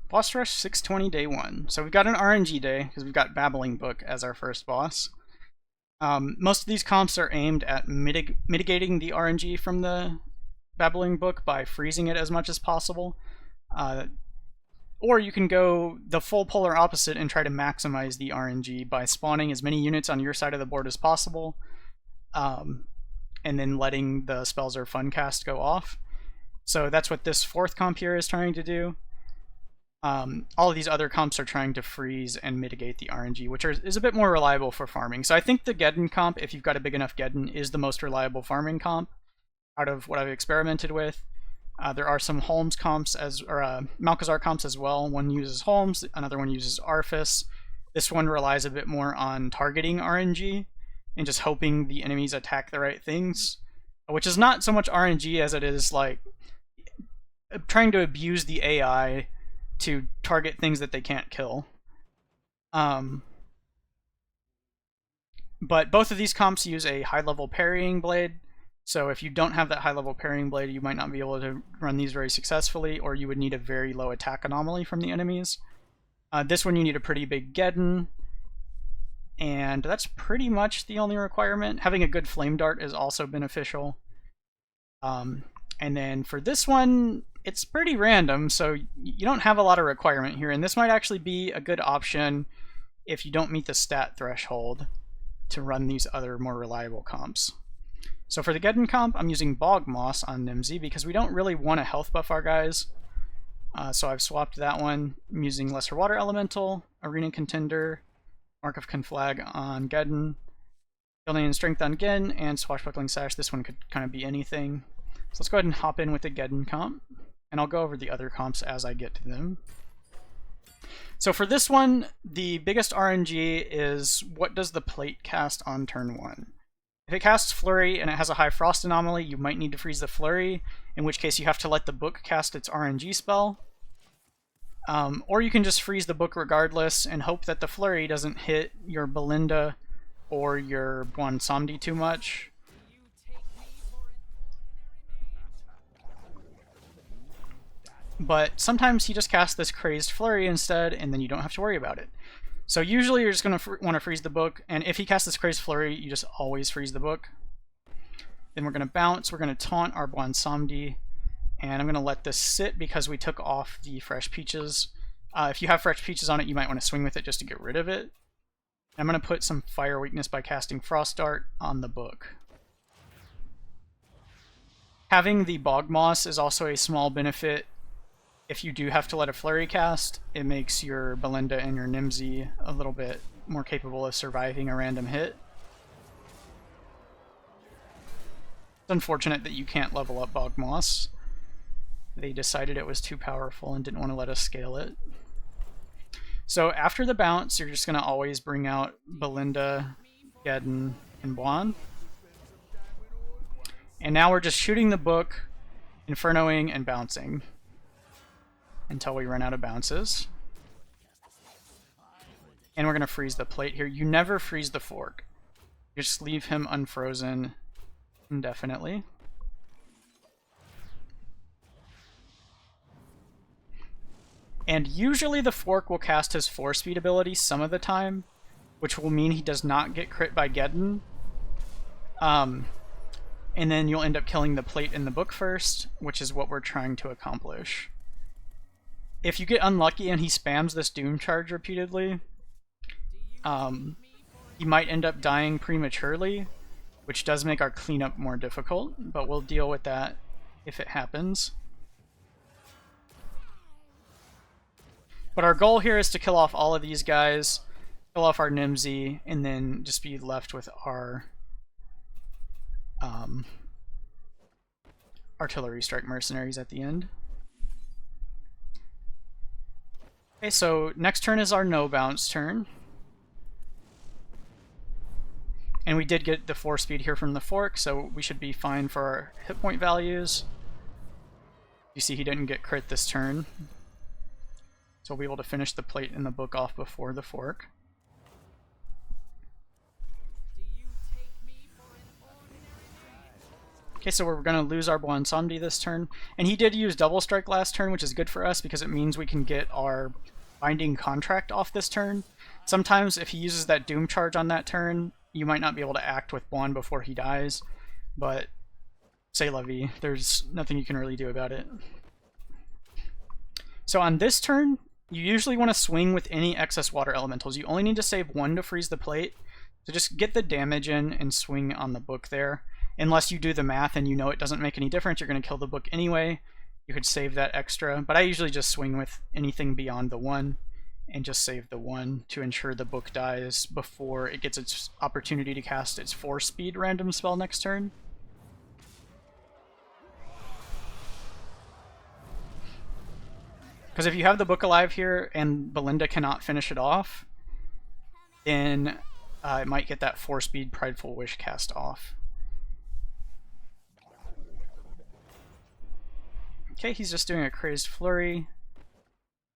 Boss Rush 620 day 1. So we've got an RNG day, because we've got Babbling Book as our first boss. Most of these comps are aimed at mitigating the RNG from the Babbling Book by freezing it as much as possible. Or you can go the full polar opposite and try to maximize the RNG by spawning as many units on your side of the board as possible, and then letting the spells or fun cast go off. So that's what this fourth comp here is trying to do. All of these other comps are trying to freeze and mitigate the RNG, which is a bit more reliable for farming. So I think the Geddon comp, if you've got a big enough Geddon, is the most reliable farming comp out of what I've experimented with. There are some Holmes comps Malchezaar comps as well. One uses Holmes, another one uses Arfus. This one relies a bit more on targeting RNG and just hoping the enemies attack the right things, which is not so much RNG as it is like trying to abuse the AI to target things that they can't kill. But both of these comps use a high-level parrying blade, so if you don't have that high-level parrying blade, you might not be able to run these very successfully, or you would need a very low attack anomaly from the enemies. This one you need a pretty big Geddon, and that's pretty much the only requirement. Having a good flame dart is also beneficial. And then for this one, it's pretty random, so you don't have a lot of requirement here, and this might actually be a good option if you don't meet the stat threshold to run these other more reliable comps. So for the Geddon comp, I'm using Bog Moss on Nemsy because we don't really want to health buff our guys. So I've swapped that one. I'm using Lesser Water Elemental, Arena Contender, Mark of Conflag on Geddon, Building and Strength on Genn, and Swashbuckling Sash. This one could kind of be anything. So let's go ahead and hop in with the Geddon comp, and I'll go over the other comps as I get to them. So for this one, the biggest RNG is what does the plate cast on turn 1. If it casts Flurry and it has a high frost anomaly, you might need to freeze the Flurry, in which case you have to let the book cast its RNG spell. Or you can just freeze the book regardless and hope that the Flurry doesn't hit your Balinda or your Bwonsamdi too much. But sometimes he just casts this crazed Flurry instead, and then you don't have to worry about it. So usually you're just going to want to freeze the book, and if he casts this crazed Flurry, you just always freeze the book. Then we're going to bounce, we're going to taunt our Bwonsamdi, and I'm going to let this sit because we took off the Fresh Peaches. If you have Fresh Peaches on it, you might want to swing with it just to get rid of it. I'm going to put some Fire Weakness by casting Frost Dart on the book. Having the Bog Moss is also a small benefit. If you do have to let a Flurry cast, it makes your Balinda and your Nemsy a little bit more capable of surviving a random hit. It's unfortunate that you can't level up Bog Moss. They decided it was too powerful and didn't want to let us scale it. So after the bounce, you're just going to always bring out Balinda, Geddon, and Bwon. And now we're just shooting the book, Infernoing, and bouncing until we run out of bounces. And we're going to freeze the plate here. You never freeze the fork. You just leave him unfrozen indefinitely. And usually the fork will cast his 4-speed ability some of the time, which will mean he does not get crit by Geddon. And then you'll end up killing the plate in the book first, which is what we're trying to accomplish. If you get unlucky and he spams this Doom Charge repeatedly, you might end up dying prematurely, which does make our cleanup more difficult, but we'll deal with that if it happens. But our goal here is to kill off all of these guys, kill off our Nemsy, and then just be left with our artillery strike mercenaries at the end. Okay, so next turn is our no bounce turn. And we did get the 4-speed here from the fork, so we should be fine for our hit point values. You see he didn't get crit this turn. So we'll be able to finish the plate and the book off before the fork. Okay, so we're going to lose our Bwonsamdi this turn. And he did use Double Strike last turn, which is good for us because it means we can get our Binding Contract off this turn. Sometimes if he uses that Doom Charge on that turn, you might not be able to act with Bwon before he dies. But, c'est la vie. There's nothing you can really do about it. So on this turn, you usually want to swing with any excess water elementals. You only need to save 1 to freeze the plate. So just get the damage in and swing on the book there. Unless you do the math and you know it doesn't make any difference, you're going to kill the book anyway. You could save that extra, but I usually just swing with anything beyond the 1 and just save the 1 to ensure the book dies before it gets its opportunity to cast its 4-speed random spell next turn. Because if you have the book alive here and Balinda cannot finish it off, then it might get that 4-speed Prideful Wish cast off. Okay, he's just doing a Crazed Flurry.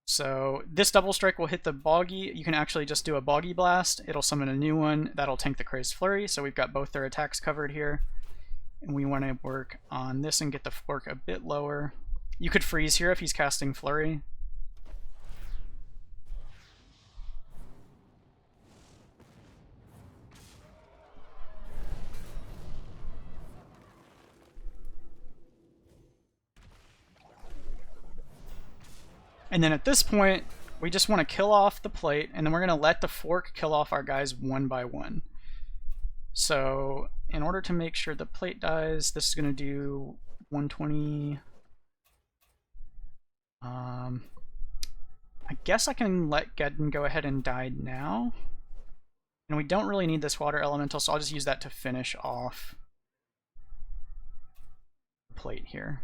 So this Double Strike will hit the Boggy. You can actually just do a Boggy Blast. It'll summon a new one. That'll tank the Crazed Flurry. So we've got both their attacks covered here. And we want to work on this and get the fork a bit lower. You could freeze here if he's casting Flurry. And then at this point, we just want to kill off the plate, and then we're going to let the fork kill off our guys one by one. So in order to make sure the plate dies, this is going to do 120. I guess I can let Geddon go ahead and die now. And we don't really need this water elemental, so I'll just use that to finish off the plate here.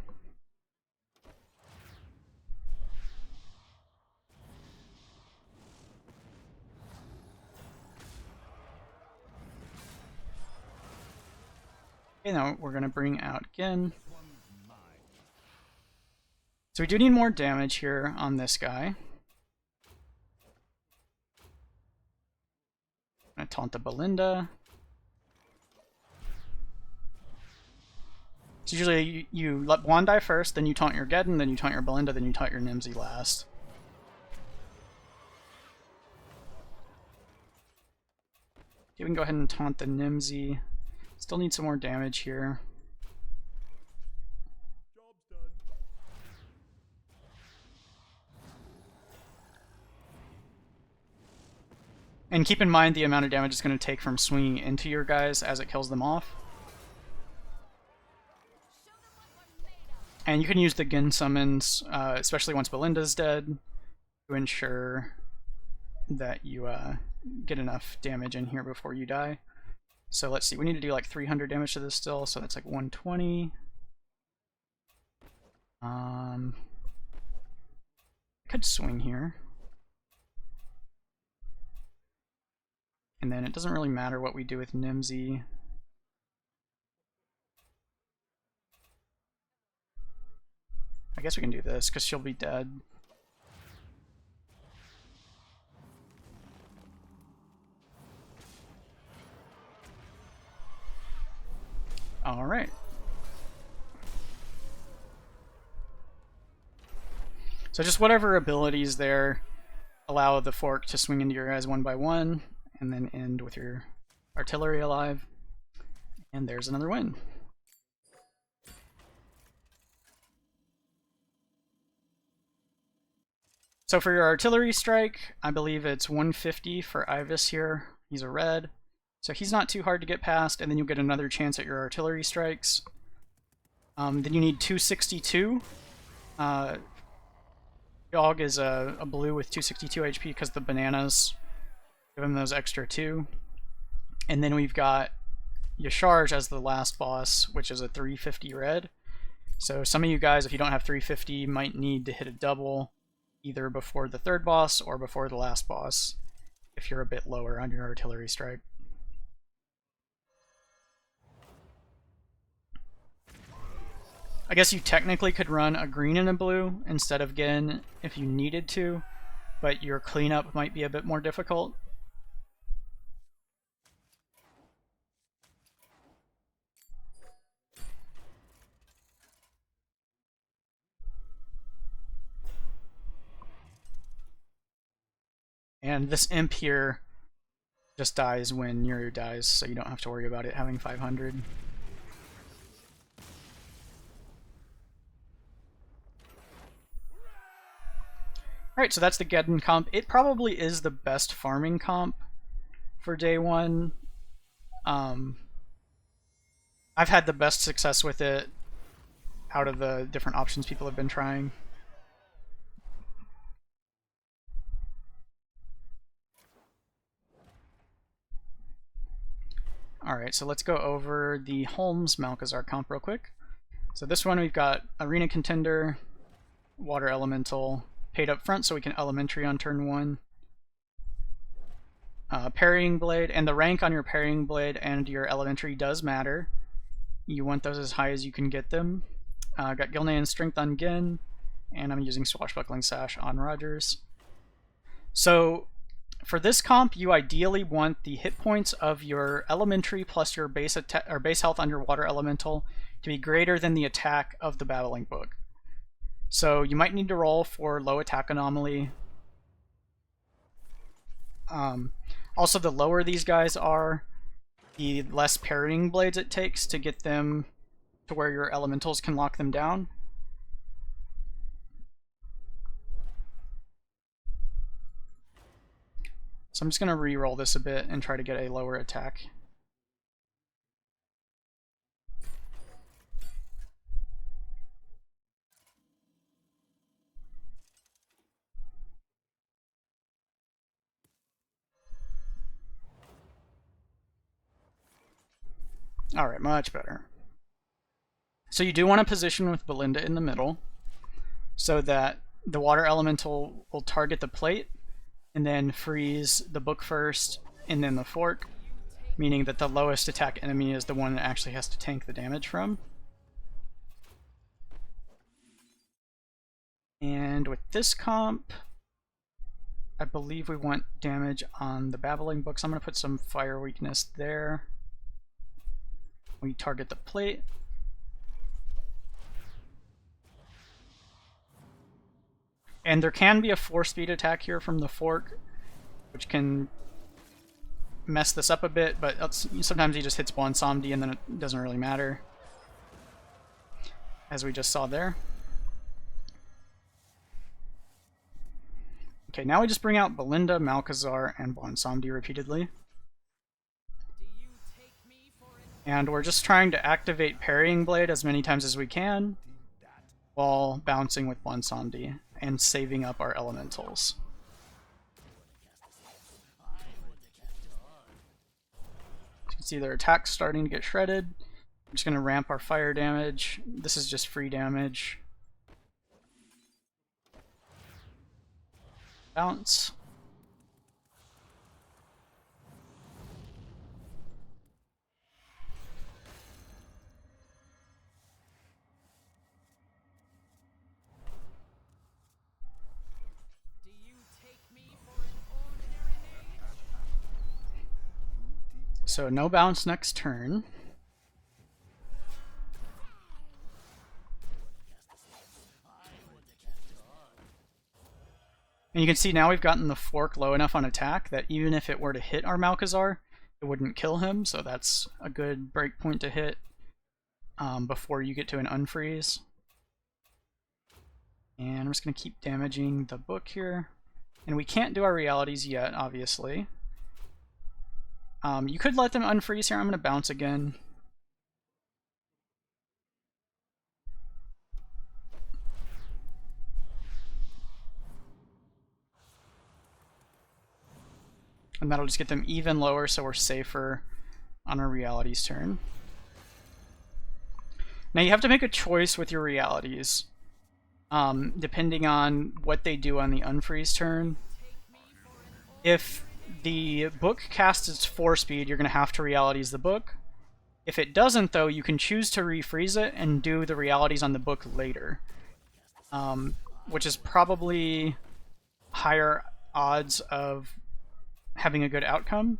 Okay, now we're going to bring out Genn. So we do need more damage here on this guy. I'm going to taunt the Balinda. So usually you let Bwon die first, then you taunt your Geddon, then you taunt your Balinda, then you taunt your Nemsy last. Okay, we can go ahead and taunt the Nemsy. Still need some more damage here. And keep in mind the amount of damage it's going to take from swinging into your guys as it kills them off. And you can use the Genn summons, especially once Balinda's dead, to ensure that you get enough damage in here before you die. So let's see, we need to do like 300 damage to this still, so that's like 120. I could swing here. And then it doesn't really matter what we do with Nemsy. I guess we can do this, because she'll be dead. Alright. So just whatever abilities there allow the fork to swing into your guys one by one, and then end with your artillery alive. And there's another win. So for your artillery strike, I believe it's 150 for Ivus here. He's a red. So he's not too hard to get past, and then you'll get another chance at your artillery strikes. Then you need 262. Yogg is a blue with 262 HP because the bananas give him those extra 2. And then we've got Yogg-Saron as the last boss, which is a 350 red. So some of you guys, if you don't have 350, might need to hit a double either before the third boss or before the last boss if you're a bit lower on your artillery strike. I guess you technically could run a green and a blue instead of Genn if you needed to, but your cleanup might be a bit more difficult. And this imp here just dies when Neeru dies, so you don't have to worry about it having 500. Alright, so that's the Geddon comp. It probably is the best farming comp for day one. I've had the best success with it out of the different options people have been trying. Alright, so let's go over the Holmes Malchezaar comp real quick. So this one we've got Arena Contender, Water Elemental, paid up front so we can Elementary on turn 1. Parrying Blade, and the rank on your Parrying Blade and your Elementary does matter. You want those as high as you can get them. Got Gilnean Strength on Genn, and I'm using Swashbuckling Sash on Rogers. So for this comp, you ideally want the hit points of your Elementary plus your base health on your Water Elemental to be greater than the attack of the Babbling Book. So you might need to roll for low attack anomaly. Also, the lower these guys are, the less parrying blades it takes to get them to where your elementals can lock them down. So I'm just going to re-roll this a bit and try to get a lower attack. Alright, much better. So you do want to position with Balinda in the middle so that the water elemental will target the plate and then freeze the book first and then the fork, meaning that the lowest attack enemy is the one that actually has to tank the damage from. And with this comp, I believe we want damage on the Babbling Book, so I'm going to put some fire weakness there. We target the plate. And there can be a 4-speed attack here from the fork, which can mess this up a bit, but sometimes he just hits Bwonsamdi and then it doesn't really matter, as we just saw there. Okay, now we just bring out Balinda, Malchezaar, and Bwonsamdi repeatedly. And we're just trying to activate Parrying Blade as many times as we can while bouncing with Bwonsamdi and saving up our elementals. You can see their attacks starting to get shredded. I'm just going to ramp our fire damage. This is just free damage. Bounce. So no bounce next turn. And you can see now we've gotten the fork low enough on attack that even if it were to hit our Malchezaar, it wouldn't kill him, so that's a good breakpoint to hit before you get to an unfreeze. And I'm just going to keep damaging the book here. And we can't do our realities yet, obviously. You could let them unfreeze here. I'm going to bounce again. And that'll just get them even lower so we're safer on our realities turn. Now you have to make a choice with your realities, depending on what they do on the unfreeze turn. If the book casts its 4-speed, you're going to have to realities the book. If it doesn't, though, you can choose to refreeze it and do the realities on the book later, which is probably higher odds of having a good outcome.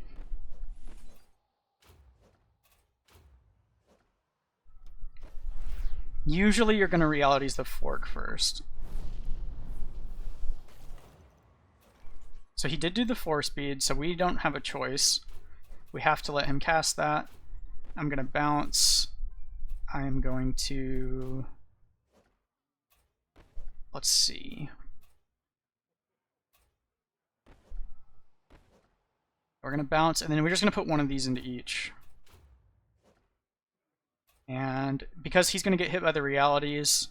Usually you're going to realities the fork first. So he did do the 4-speed, so we don't have a choice. We have to let him cast that. I'm going to bounce. I'm going to... Let's see. We're going to bounce, and then we're just going to put one of these into each. And because he's going to get hit by the realities,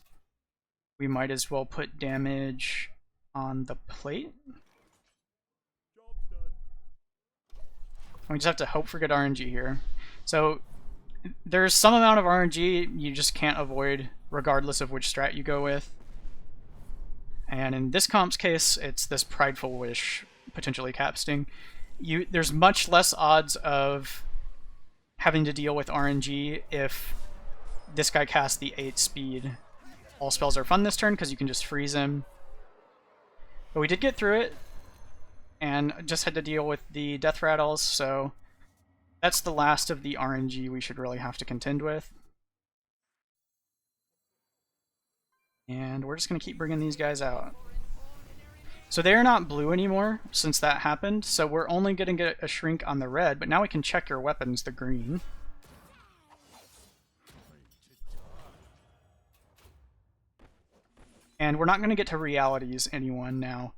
we might as well put damage on the plate. We just have to hope for good RNG here. So there's some amount of RNG you just can't avoid regardless of which strat you go with. And in this comp's case, it's this Prideful Wish, potentially capsting. There's much less odds of having to deal with RNG if this guy casts the 8-speed. All spells are fun this turn because you can just freeze him. But we did get through it, and just had to deal with the death rattles, so that's the last of the RNG we should really have to contend with. And we're just going to keep bringing these guys out. So they're not blue anymore since that happened, so we're only going to get a shrink on the red, but now we can check your weapons, the green. And we're not going to get to realities anyone now.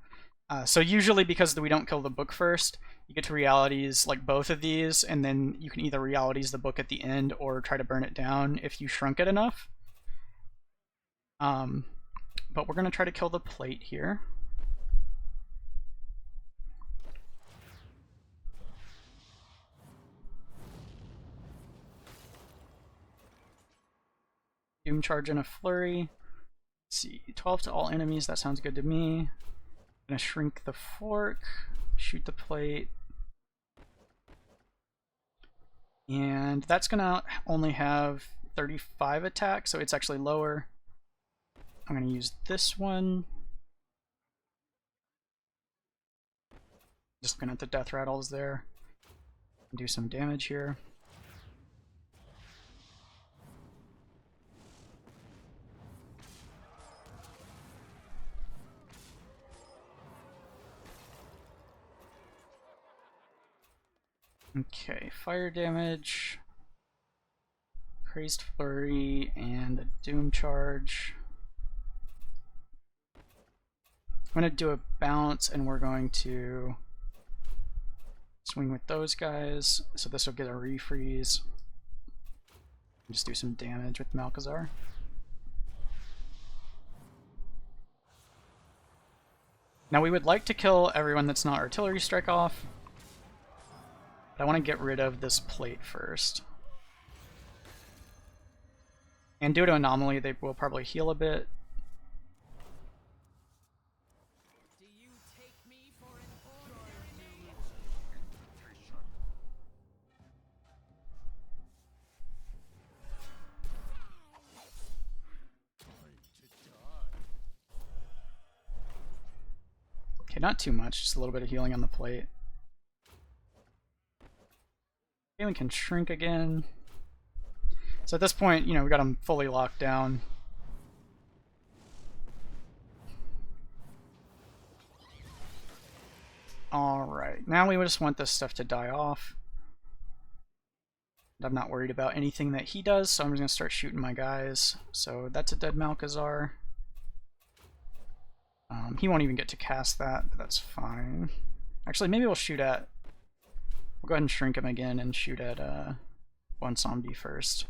So usually because we don't kill the book first, you get to realities like both of these, and then you can either realities the book at the end or try to burn it down if you shrunk it enough. But we're going to try to kill the plate here. Doom charge and a flurry. Let's see, 12 to all enemies, that sounds good to me. I'm gonna shrink the fork, shoot the plate. And that's gonna only have 35 attack, so it's actually lower. I'm gonna use this one. Just looking at the death rattles there. Do some damage here. Okay, fire damage, crazed flurry, and a doom charge. I'm going to do a bounce, and we're going to swing with those guys, so this will get a refreeze. Just do some damage with Malchezaar. Now we would like to kill everyone that's not artillery strike off, but I want to get rid of this plate first. And due to anomaly, they will probably heal a bit. Okay, not too much, just a little bit of healing on the plate. Okay, we can shrink again. So at this point, you know, we got them fully locked down. Alright, now we just want this stuff to die off. I'm not worried about anything that he does, so I'm just going to start shooting my guys. So that's a dead Malchezaar. He won't even get to cast that, but that's fine. Actually, maybe we'll shoot at... We'll go ahead and shrink him again and shoot at Bwonsamdi first.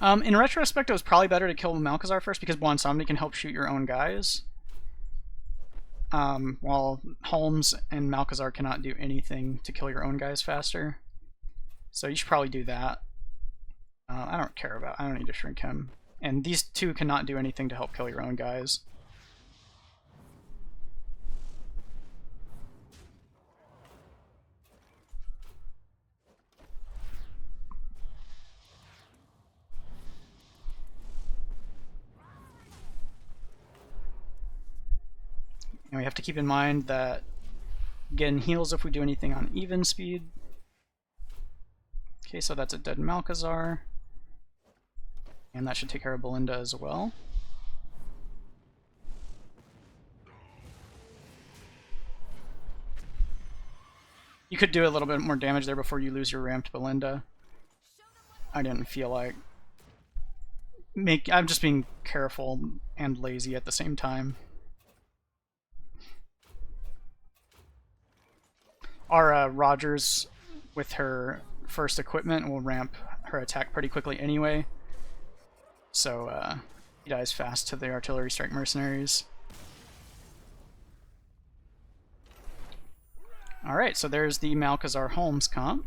In retrospect, it was probably better to kill Malchezaar first because Bwonsamdi can help shoot your own guys. While Holmes and Malchezaar cannot do anything to kill your own guys faster. So you should probably do that. I don't need to shrink him. And these two cannot do anything to help kill your own guys. And we have to keep in mind that Genn heals if we do anything on even speed. Okay, so that's a dead Malchezaar. And that should take care of Balinda as well. You could do a little bit more damage there before you lose your ramped Balinda. I didn't feel like... I'm just being careful and lazy at the same time. Our Rogers, with her first equipment, will ramp her attack pretty quickly anyway. So he dies fast to the artillery strike mercenaries. Alright, so there's the Malchezaar Holmes comp.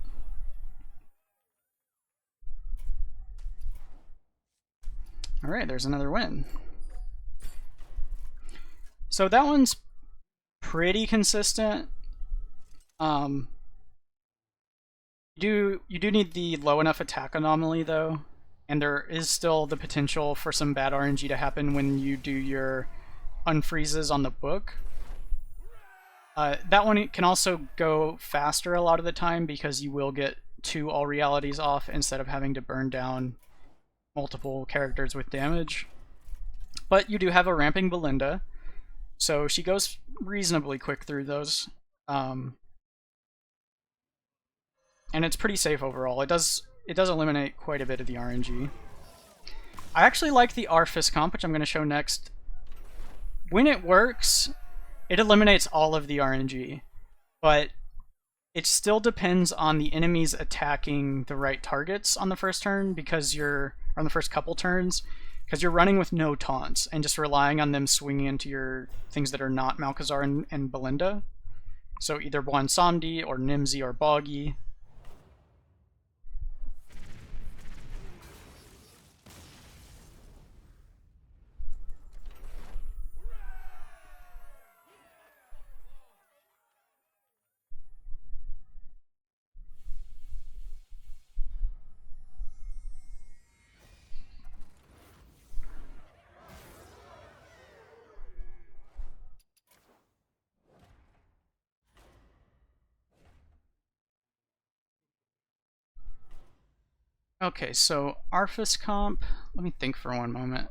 Alright, there's another win. So that one's pretty consistent. You do need the low enough attack anomaly though, and there is still the potential for some bad RNG to happen when you do your unfreezes on the book. That one can also go faster a lot of the time because you will get 2 all realities off instead of having to burn down multiple characters with damage. But you do have a ramping Balinda, so she goes reasonably quick through those. And it's pretty safe overall. It does eliminate quite a bit of the RNG. I actually like the Arfus comp, which I'm going to show next. When it works, it eliminates all of the RNG, but it still depends on the enemies attacking the right targets on the first turn, because you're on the first couple turns, because you're running with no taunts and just relying on them swinging into your things that are not Malchezaar and Balinda. So either Bwonsamdi or Nemsy or Boggy. Okay, so Arfus comp, let me think for one moment.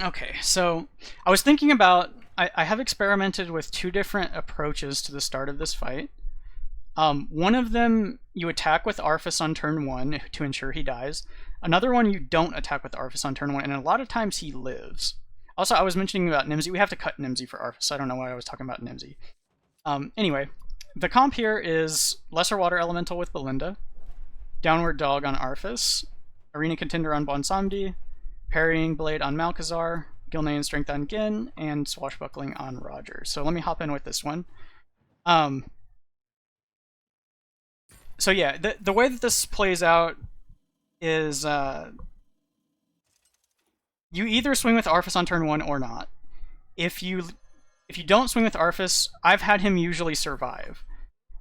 Okay, so I was thinking about, I have experimented with 2 different approaches to the start of this fight. One of them, you attack with Arfus on turn 1 to ensure he dies. Another one, you don't attack with Arfus on turn 1, and a lot of times he lives. Also, I was mentioning about Nemsy. We have to cut Nemsy for Arfus. I don't know why I was talking about Nemsy. Anyway, the comp here is Lesser Water Elemental with Balinda, Downward Dog on Arfus, Arena Contender on Bwonsamdi, Parrying Blade on Malchezaar, Gilnean Strength on Genn, and Swashbuckling on Roger. So let me hop in with this one. So yeah, the way that this plays out is you either swing with Arfus on turn 1 or not. If you don't swing with Arfus, I've had him usually survive.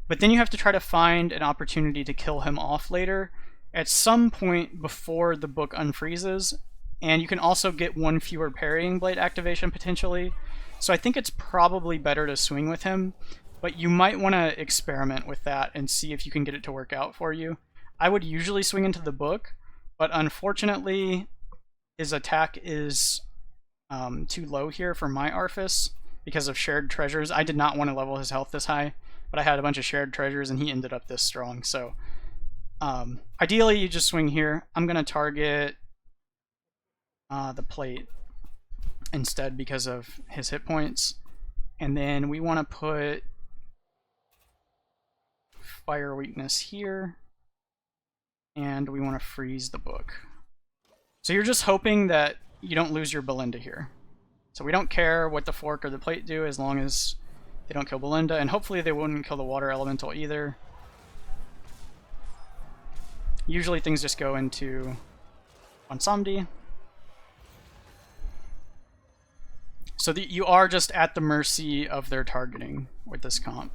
But then you have to try to find an opportunity to kill him off later at some point before the book unfreezes, and you can also get 1 fewer Parrying Blade activation potentially. So I think it's probably better to swing with him, but you might want to experiment with that and see if you can get it to work out for you. I would usually swing into the book, but unfortunately his attack is too low here for my Arfus because of shared treasures. I did not want to level his health this high, but I had a bunch of shared treasures and he ended up this strong. So ideally you just swing here. I'm going to target the plate instead because of his hit points. And then we want to put fire weakness here, and we want to freeze the book. So you're just hoping that you don't lose your Balinda here. So we don't care what the fork or the plate do as long as they don't kill Balinda, and hopefully they wouldn't kill the water elemental either. Usually things just go into Bwonsamdi. So you are just at the mercy of their targeting with this comp.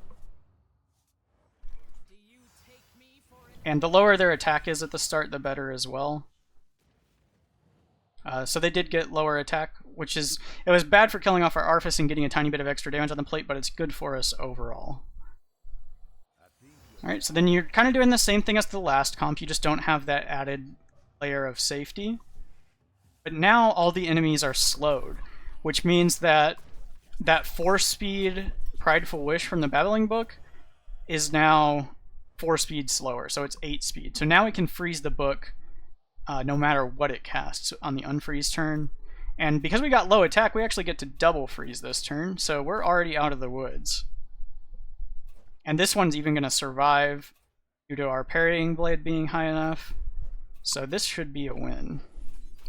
And the lower their attack is at the start, the better as well. So they did get lower attack, which is, it was bad for killing off our Arfus and getting a tiny bit of extra damage on the plate, but it's good for us overall. Alright, so then you're kind of doing the same thing as the last comp, you just don't have that added layer of safety. But now all the enemies are slowed, which means that that 4-speed Prideful Wish from the Babbling Book is now 4 speed slower, so it's 8 speed. So now it can freeze the book no matter what it casts on the unfreeze turn. And because we got low attack, we actually get to double freeze this turn, so we're already out of the woods. And this one's even going to survive due to our parrying blade being high enough. So this should be a win.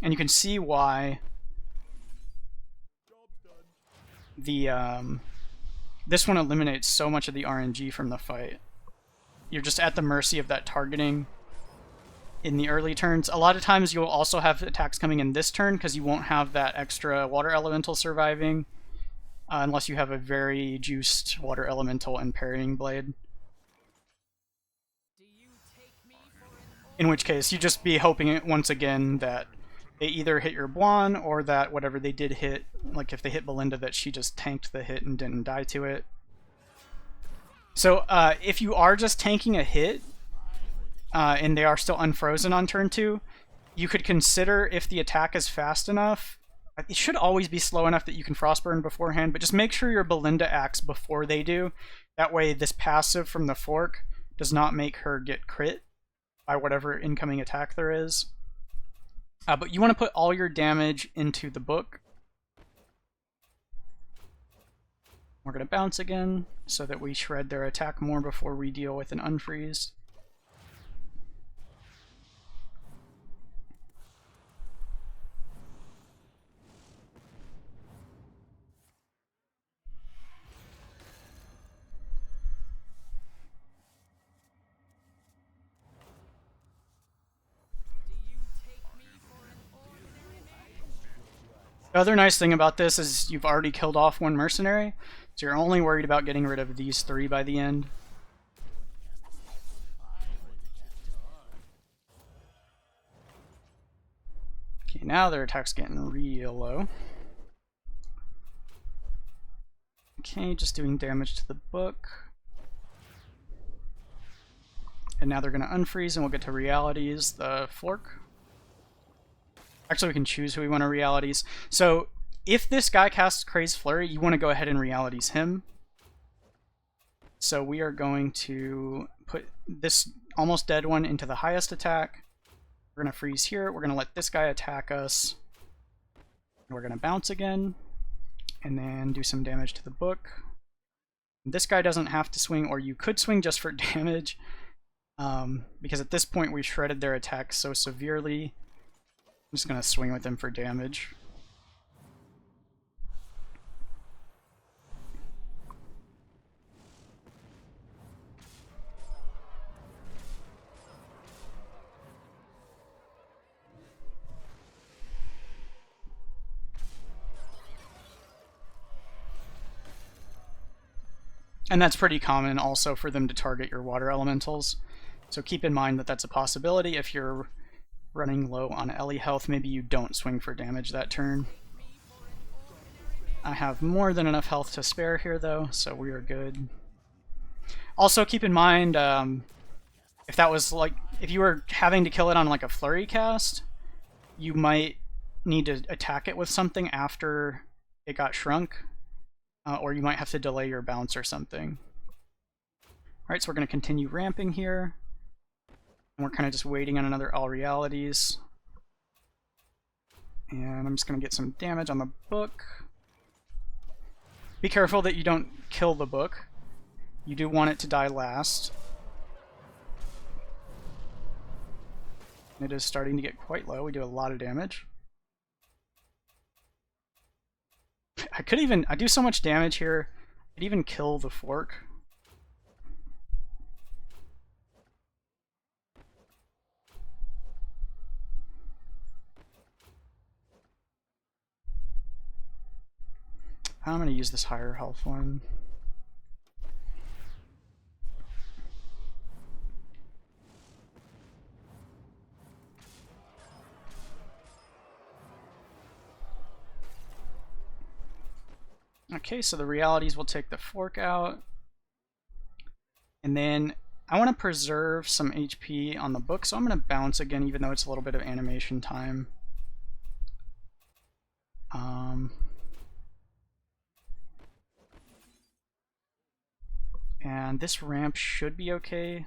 And you can see why the this one eliminates so much of the RNG from the fight. You're just at the mercy of that targeting in the early turns. A lot of times you'll also have attacks coming in this turn because you won't have that extra water elemental surviving unless you have a very juiced water elemental and parrying blade. In which case, you just be hoping it once again that they either hit your Bwon or that whatever they did hit, like if they hit Balinda, that she just tanked the hit and didn't die to it. So if you are just tanking a hit and they are still unfrozen on turn 2, you could consider if the attack is fast enough. It should always be slow enough that you can Frostburn beforehand, but just make sure your Balinda acts before they do. That way this passive from the fork does not make her get crit by whatever incoming attack there is. But you want to put all your damage into the book. We're going to bounce again so that we shred their attack more before we deal with an unfreeze. The other nice thing about this is you've already killed off one mercenary, so you're only worried about getting rid of these 3 by the end. Okay, now their attack's getting real low. Okay, just doing damage to the book. And now they're going to unfreeze and we'll get to realities the fork. Actually, we can choose who we want to realities. So if this guy casts Crazed Flurry, you want to go ahead and realities him. So we are going to put this almost dead one into the highest attack. We're going to freeze here. We're going to let this guy attack us. And we're going to bounce again. And then do some damage to the book. This guy doesn't have to swing, or you could swing just for damage. Because at this point we've shredded their attack so severely. I'm just going to swing with them for damage. And that's pretty common also for them to target your water elementals. So keep in mind that that's a possibility. If you're running low on Ellie health, maybe you don't swing for damage that turn. I have more than enough health to spare here though, so we are good. Also keep in mind, if that was like, if you were having to kill it on like a flurry cast, you might need to attack it with something after it got shrunk, or you might have to delay your bounce or something. Alright, so we're going to continue ramping here. And we're kind of just waiting on another All Realities. And I'm just going to get some damage on the book. Be careful that you don't kill the book. You do want it to die last. It is starting to get quite low. We do a lot of damage. I do so much damage here, I'd even kill the fork. I'm going to use this higher health one. Okay, so the realities will take the fork out. And then I want to preserve some HP on the book, so I'm going to bounce again, even though it's a little bit of animation time. And this ramp should be okay.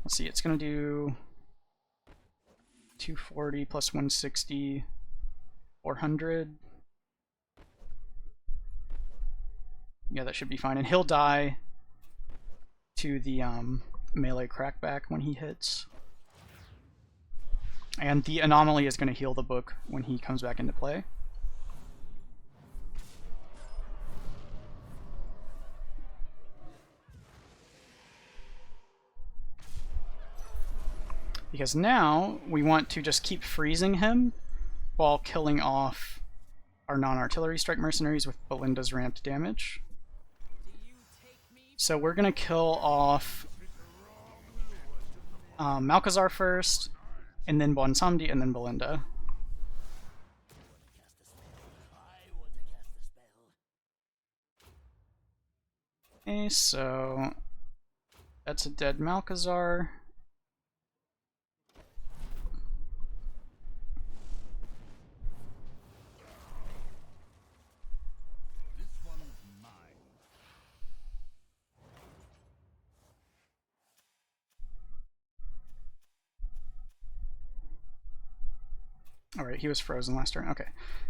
Let's see, it's going to do 240 plus 160, 400. Yeah, that should be fine. And he'll die to the melee crackback when he hits. And the anomaly is going to heal the book when he comes back into play. Because now we want to just keep freezing him while killing off our non-artillery strike mercenaries with Balinda's ramped damage. So we're going to kill off Malchezaar first, and then Bwonsamdi, and then Balinda. Okay, so that's a dead Malchezaar. Alright, he was frozen last turn. Okay,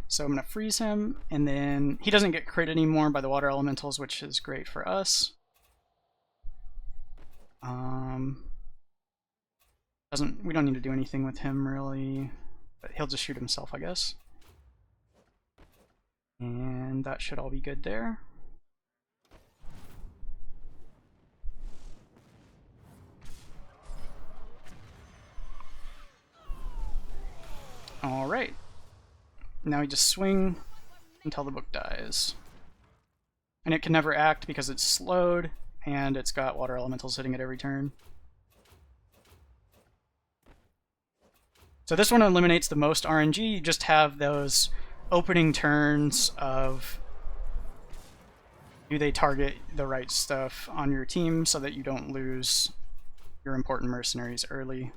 so I'm going to freeze him, and then he doesn't get crit anymore by the water elementals, which is great for us. We don't need to do anything with him, really. But he'll just shoot himself, I guess. And that should all be good there. Alright. Now we just swing until the book dies. And it can never act because it's slowed, and it's got water elementals hitting it every turn. So this one eliminates the most RNG. You just have those opening turns of do they target the right stuff on your team so that you don't lose your important mercenaries early.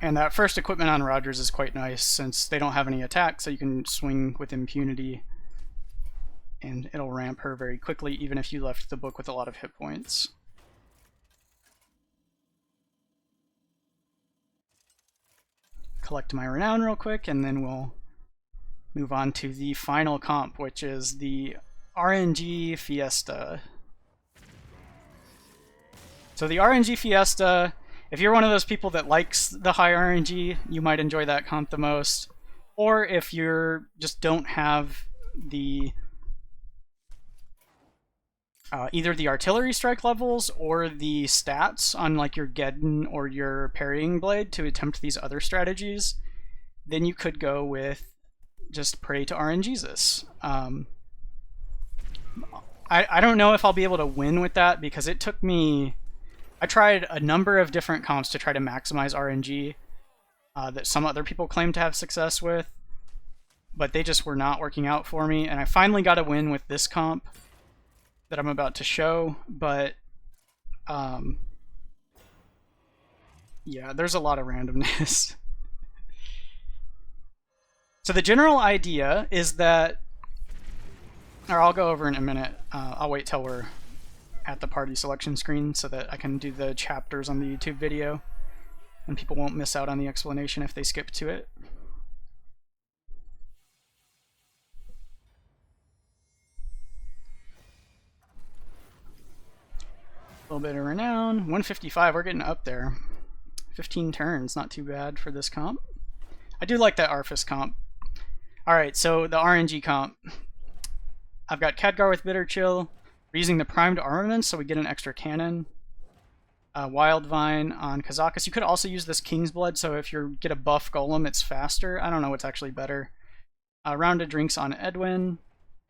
And that first equipment on Rogers is quite nice since they don't have any attack, so you can swing with impunity and it'll ramp her very quickly even if you left the book with a lot of hit points. Collect my renown real quick and then we'll move on to the final comp, which is the RNG Fiesta. So the RNG Fiesta, if you're one of those people that likes the high RNG, you might enjoy that comp the most. Or if you just don't have the either the artillery strike levels or the stats on like your Geddon or your parrying blade to attempt these other strategies, then you could go with just pray to RNGesus. I don't know if I'll be able to win with that because it took me... I tried a number of different comps to try to maximize RNG that some other people claim to have success with, but they just were not working out for me, and I finally got a win with this comp that I'm about to show, but yeah, there's a lot of randomness. So the general idea is that, or I'll go over in a minute, I'll wait till we're at the party selection screen so that I can do the chapters on the YouTube video and people won't miss out on the explanation if they skip to it. A little bit of renown. 155, we're getting up there. 15 turns, not too bad for this comp. I do like that Arfus comp. Alright, so the RNG comp. I've got Khadgar with Bitter Chill. We're using the primed armaments so we get an extra cannon. Wildvine on Kazakus. You could also use this King's Blood, so if you get a buff golem, it's faster. I don't know what's actually better. Rounded Drinks on Edwin.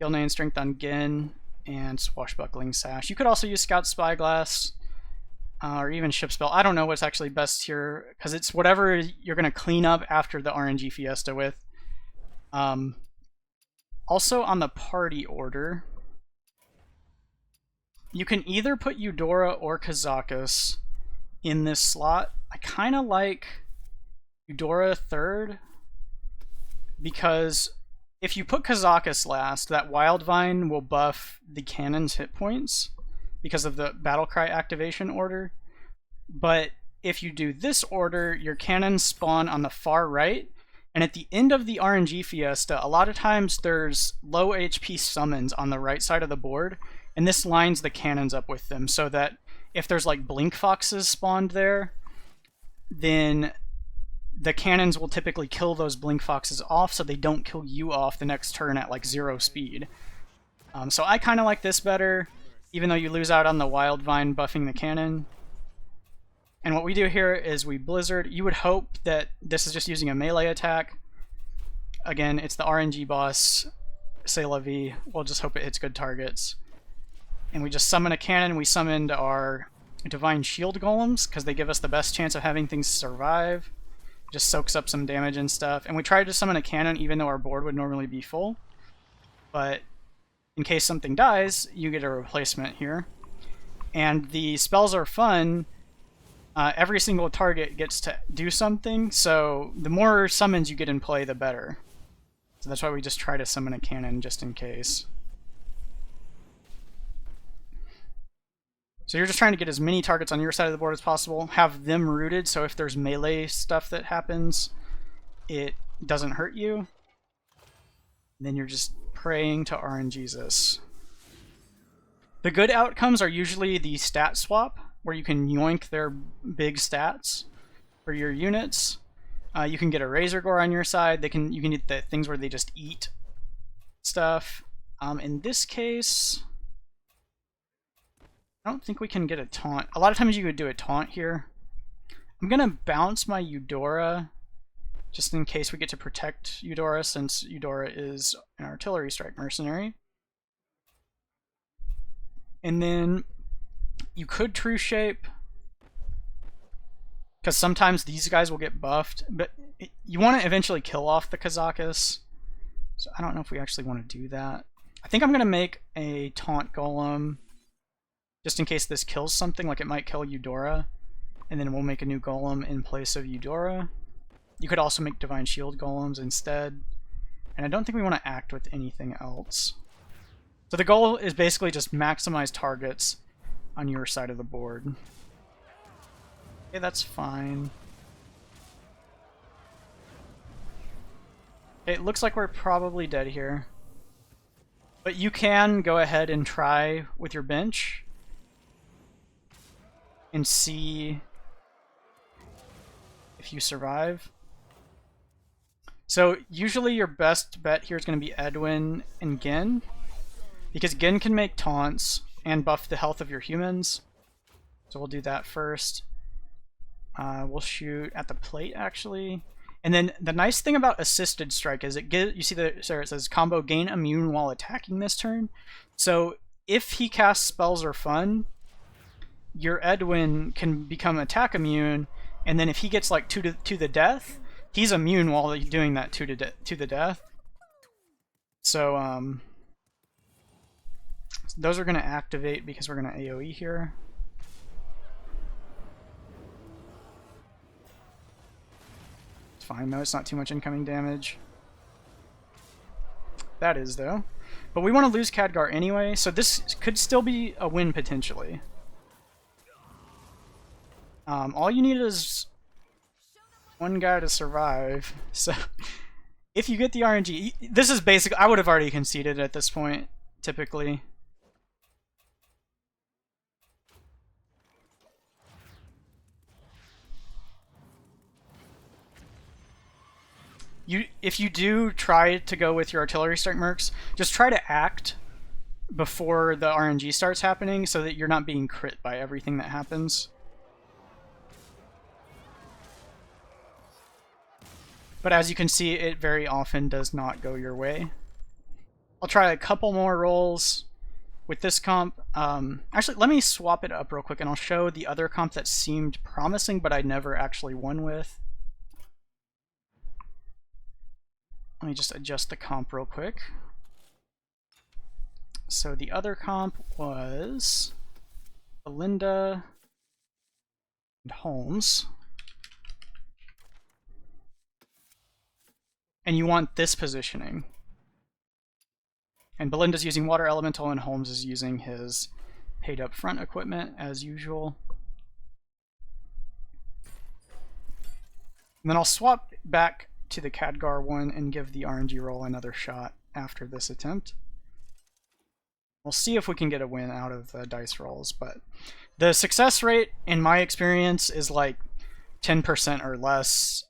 Gilnean Strength on Genn. And Swashbuckling Sash. You could also use Scout Spyglass. or even ship spell. I don't know what's actually best here, because it's whatever you're going to clean up after the RNG Fiesta with. Also on the party order, you can either put Eudora or Kazakus in this slot. I kind of like Eudora third, because if you put Kazakus last, that Wild Vine will buff the cannon's hit points because of the Battlecry activation order. But if you do this order, your cannons spawn on the far right, and at the end of the RNG Fiesta, a lot of times there's low HP summons on the right side of the board, and this lines the cannons up with them, so that if there's like Blink Foxes spawned there, then the cannons will typically kill those Blink Foxes off, so they don't kill you off the next turn at like 0 speed. So I kind of like this better, even though you lose out on the Wild Vine buffing the cannon. And what we do here is we Blizzard. You would hope that this is just using a melee attack. Again, it's the RNG boss, c'est la vie. We'll just hope it hits good targets. And we just summon a cannon. We summoned our Divine Shield Golems, because they give us the best chance of having things survive. Just soaks up some damage and stuff. And we tried to summon a cannon even though our board would normally be full. But in case something dies, you get a replacement here. And the spells are fun. Every single target gets to do something, so the more summons you get in play, the better. So that's why we just try to summon a cannon just in case. So you're just trying to get as many targets on your side of the board as possible, have them rooted, so if there's melee stuff that happens, it doesn't hurt you. And then you're just praying to RNGesus. The good outcomes are usually the stat swap, where you can yoink their big stats for your units. You can get a Razor Gore on your side. You can get the things where they just eat stuff. In this case, I don't think we can get a taunt. A lot of times you would do a taunt here. I'm gonna bounce my Eudora just in case we get to protect Eudora, since Eudora is an artillery strike mercenary. And then you could True Shape, because sometimes these guys will get buffed, but you want to eventually kill off the Kazakus, so I don't know if we actually want to do that. I think I'm going to make a Taunt Golem, just in case this kills something, like it might kill Eudora, and then we'll make a new Golem in place of Eudora. You could also make Divine Shield Golems instead, and I don't think we want to act with anything else. So the goal is basically just maximize targets on your side of the board. Okay, that's fine. Okay, it looks like we're probably dead here. But you can go ahead and try with your bench and see if you survive. So usually your best bet here is going to be Edwin and Genn, because Genn can make taunts and buff the health of your humans. So we'll do that first. We'll shoot at the plate, actually. And then the nice thing about Assisted Strike is you see it says combo gain immune while attacking this turn. So if he casts spells or fun, your Edwin can become attack immune, and then if he gets like to the death, he's immune while he's doing that to the death. So those are going to activate because we're going to AoE here. It's fine though, it's not too much incoming damage. That is though. But we want to lose Khadgar anyway, so this could still be a win potentially. All you need is one guy to survive. So if you get the RNG, this is basic. I would have already conceded at this point, typically. If you do try to go with your artillery strike mercs, just try to act before the RNG starts happening so that you're not being crit by everything that happens. But as you can see, it very often does not go your way. I'll try a couple more rolls, with this comp, actually, let me swap it up real quick and I'll show the other comp that seemed promising, but I never actually won with. Let me just adjust the comp real quick. So the other comp was Balinda and Holmes. And you want this positioning. And Belinda's using Water Elemental and Holmes is using his paid up front equipment as usual. And then I'll swap back to the Khadgar one and give the RNG roll another shot after this attempt. We'll see if we can get a win out of the dice rolls, but the success rate, in my experience, is like 10% or less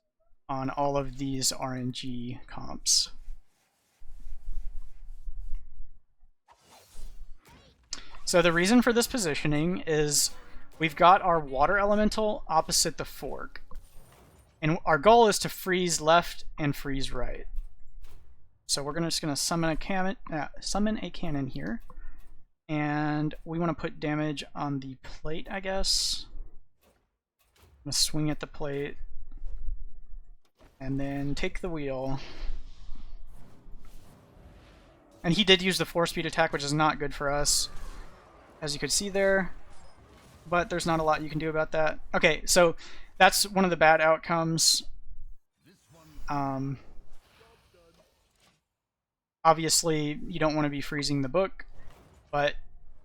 on all of these RNG comps. So the reason for this positioning is we've got our Water Elemental opposite the fork. And our goal is to freeze left and freeze right. So we're just going to summon a cannon here. And we want to put damage on the plate, I guess. I'm going to swing at the plate. And then take the wheel. And he did use the 4-speed attack, which is not good for us, as you could see there. But there's not a lot you can do about that. Okay, so that's one of the bad outcomes. Obviously, you don't want to be freezing the book, but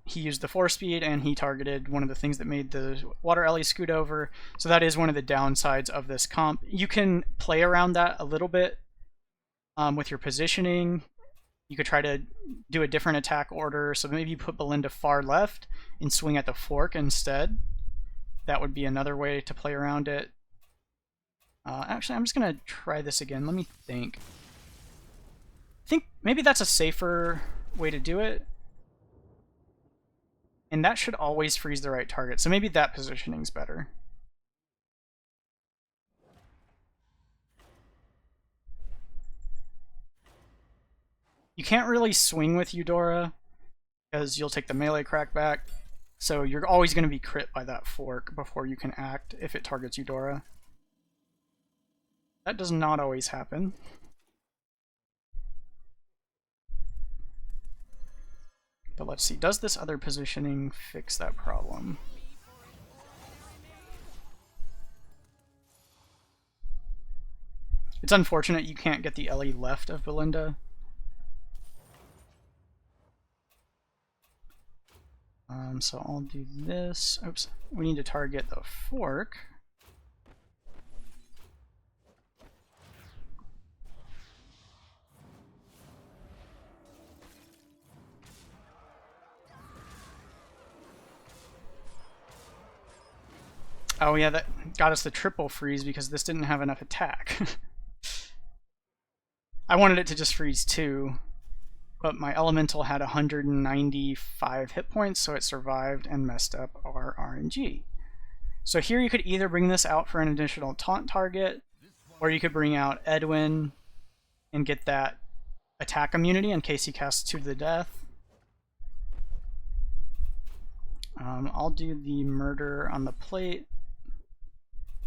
he used the 4-speed and he targeted one of the things that made the Water Ellie scoot over. So that is one of the downsides of this comp. You can play around that a little bit with your positioning. You could try to do a different attack order. So maybe you put Balinda far left and swing at the fork instead. That would be another way to play around it. Actually, I'm just going to try this again. Let me think. I think maybe that's a safer way to do it. And that should always freeze the right target. So maybe that positioning's better. You can't really swing with Eudora because you'll take the melee crack back. So you're always going to be crit by that fork before you can act if it targets Eudora. That does not always happen. But let's see, does this other positioning fix that problem? It's unfortunate you can't get the Ellie left of Balinda. So I'll do this. Oops, we need to target the fork. Oh yeah, that got us the triple freeze because this didn't have enough attack. I wanted it to just freeze 2, but my elemental had 195 hit points, so it survived and messed up our RNG. So here you could either bring this out for an additional taunt target, or you could bring out Edwin and get that attack immunity in case he casts 2 to the death. I'll do the murder on the plate,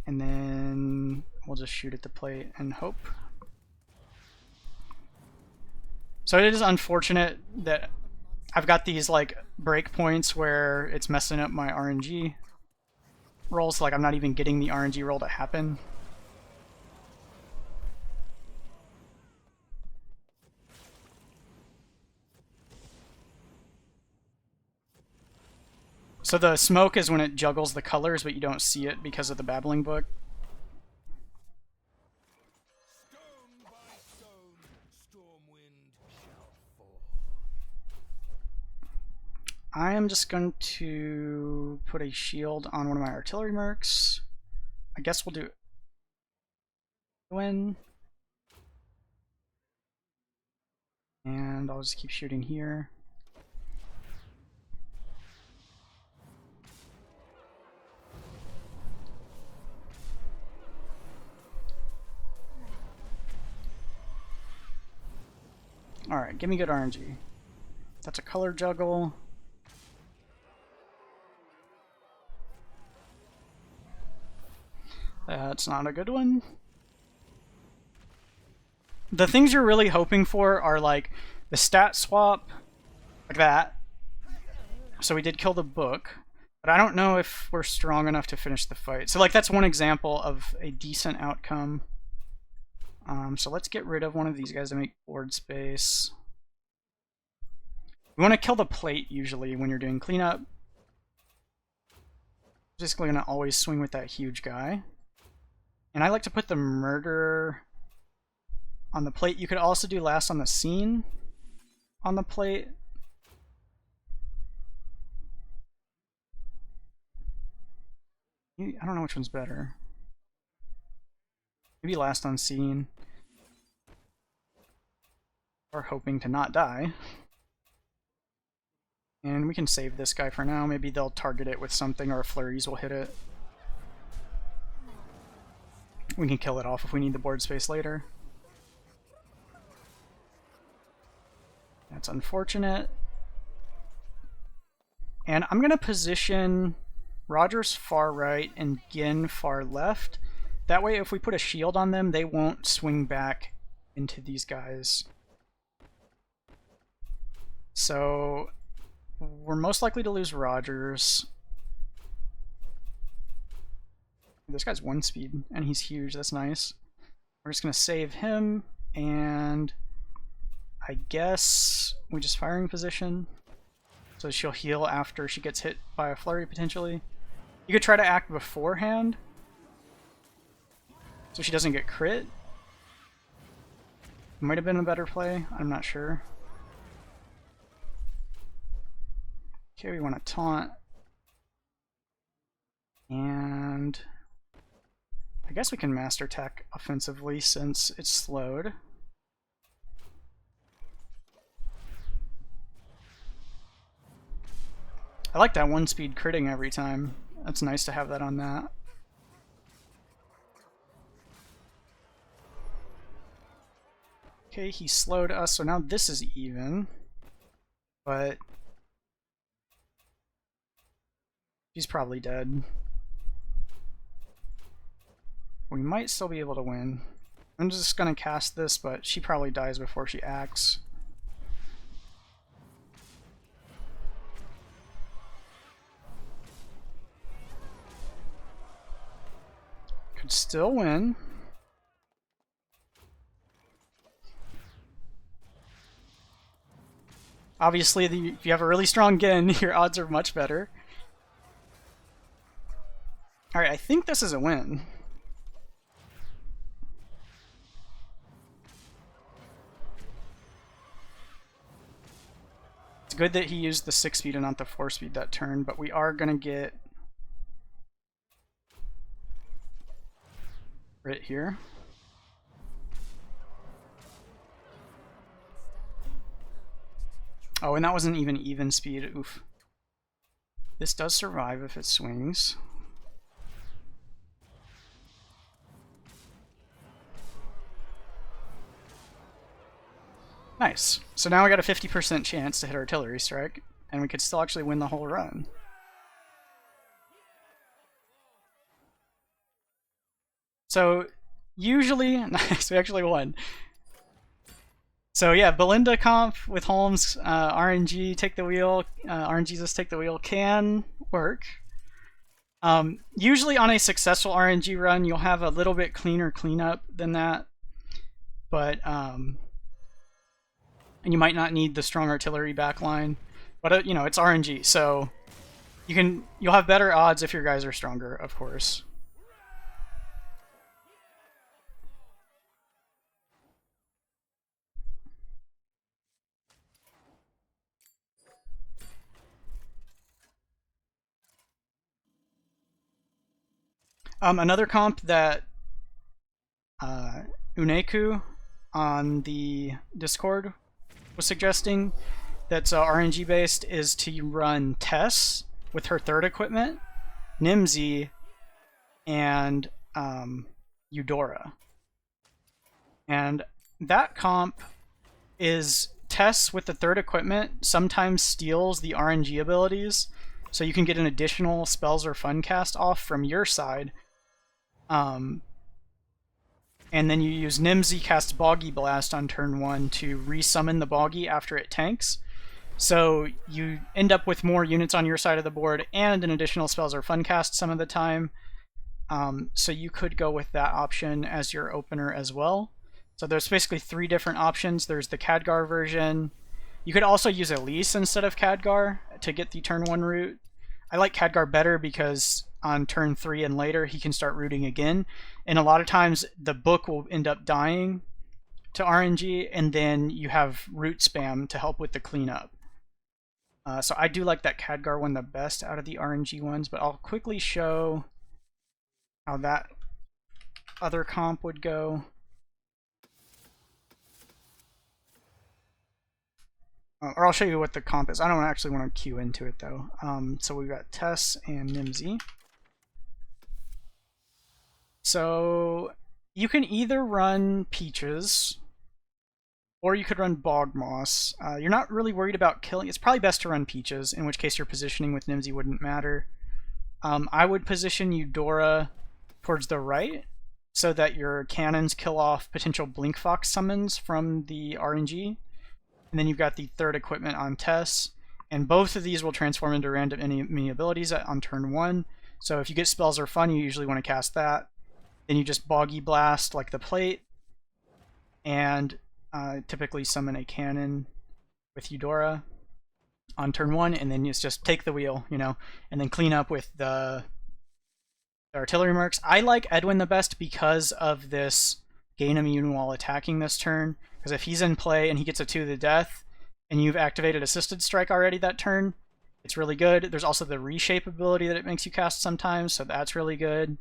and then we'll just shoot at the plate and hope. So it is unfortunate that I've got these like breakpoints where it's messing up my RNG rolls, like I'm not even getting the RNG roll to happen. So the smoke is when it juggles the colors, but you don't see it because of the Babbling Book. I am just going to put a shield on one of my artillery mercs. I guess we'll do Edwin. And I'll just keep shooting here. Alright, give me good RNG. That's a color juggle. That's not a good one. The things you're really hoping for are like the stat swap, like that. So we did kill the book, but I don't know if we're strong enough to finish the fight. So like that's one example of a decent outcome. So let's get rid of one of these guys to make board space. We want to kill the plate usually when you're doing cleanup. Just gonna always swing with that huge guy. And I like to put the murderer on the plate. You could also do last on the scene on the plate. I don't know which one's better. Maybe last on scene. Or hoping to not die. And we can save this guy for now. Maybe they'll target it with something, or flurries will hit it. We can kill it off if we need the board space later. That's unfortunate. And I'm going to position Roger's far right and Genn far left. That way if we put a shield on them, they won't swing back into these guys. So we're most likely to lose Rogers. This guy's 1 speed, and he's huge. That's nice. We're just going to save him, and I guess we just firing position. So she'll heal after she gets hit by a flurry, potentially. You could try to act beforehand, so she doesn't get crit. Might have been a better play. I'm not sure. Okay, we want to taunt. And I guess we can master tech offensively since it's slowed. I like that 1 speed critting every time. That's nice to have that on that. Okay, he slowed us, so now this is even. But she's probably dead. We might still be able to win. I'm just gonna cast this, but she probably dies before she acts. Could still win. Obviously, if you have a really strong Genn, your odds are much better. Alright, I think this is a win. It's good that he used the 6 speed and not the 4 speed that turn, but we are going to get right here. Oh, and that wasn't even speed. Oof. This does survive if it swings. Nice. So now we got a 50% chance to hit artillery strike, and we could still actually win the whole run. So usually, nice, we actually won. So yeah, Balinda comp with Holmes RNG take the wheel, RNGesus take the wheel can work. Usually on a successful RNG run, you'll have a little bit cleaner cleanup than that, but and you might not need the strong artillery backline, but you know, it's RNG, so you'll have better odds if your guys are stronger, of course. Another comp that Uneku on the Discord was suggesting that's RNG based is to run Tess with her 3rd equipment, Nemsy, and Eudora. And that comp is Tess with the 3rd equipment sometimes steals the RNG abilities, so you can get an additional spells or fun cast off from your side. And then you use Nemsy cast Boggy Blast on turn 1 to resummon the Boggy after it tanks. So you end up with more units on your side of the board and an additional spells or fun cast some of the time. So you could go with that option as your opener as well. So there's basically 3 different options. There's the Khadgar version. You could also use Elise instead of Khadgar to get the turn 1 route. I like Khadgar better because on turn 3 and later he can start rooting again. And a lot of times the book will end up dying to RNG, and then you have root spam to help with the cleanup. So I do like that Khadgar one the best out of the RNG ones, but I'll quickly show how that other comp would go. Or I'll show you what the comp is. I don't actually want to queue into it though. So we've got Tess and Nemsy. So you can either run Peaches, or you could run Bog Moss. You're not really worried about killing. It's probably best to run Peaches, in which case your positioning with Nemsy wouldn't matter. I would position Eudora towards the right so that your cannons kill off potential Blink Fox summons from the RNG. And then you've got the third equipment on Tess. And both of these will transform into random enemy abilities on turn 1. So if you get spells or fun, you usually want to cast that. Then you just Boggy Blast like the plate. And typically summon a cannon with Eudora on turn 1, and then you just take the wheel, you know, and then clean up with the artillery mercs. I like Edwin the best because of this gain immune while attacking this turn, because if he's in play and he gets a 2 to the death, and you've activated Assisted Strike already that turn, it's really good. There's also the Reshape ability that it makes you cast sometimes, so that's really good.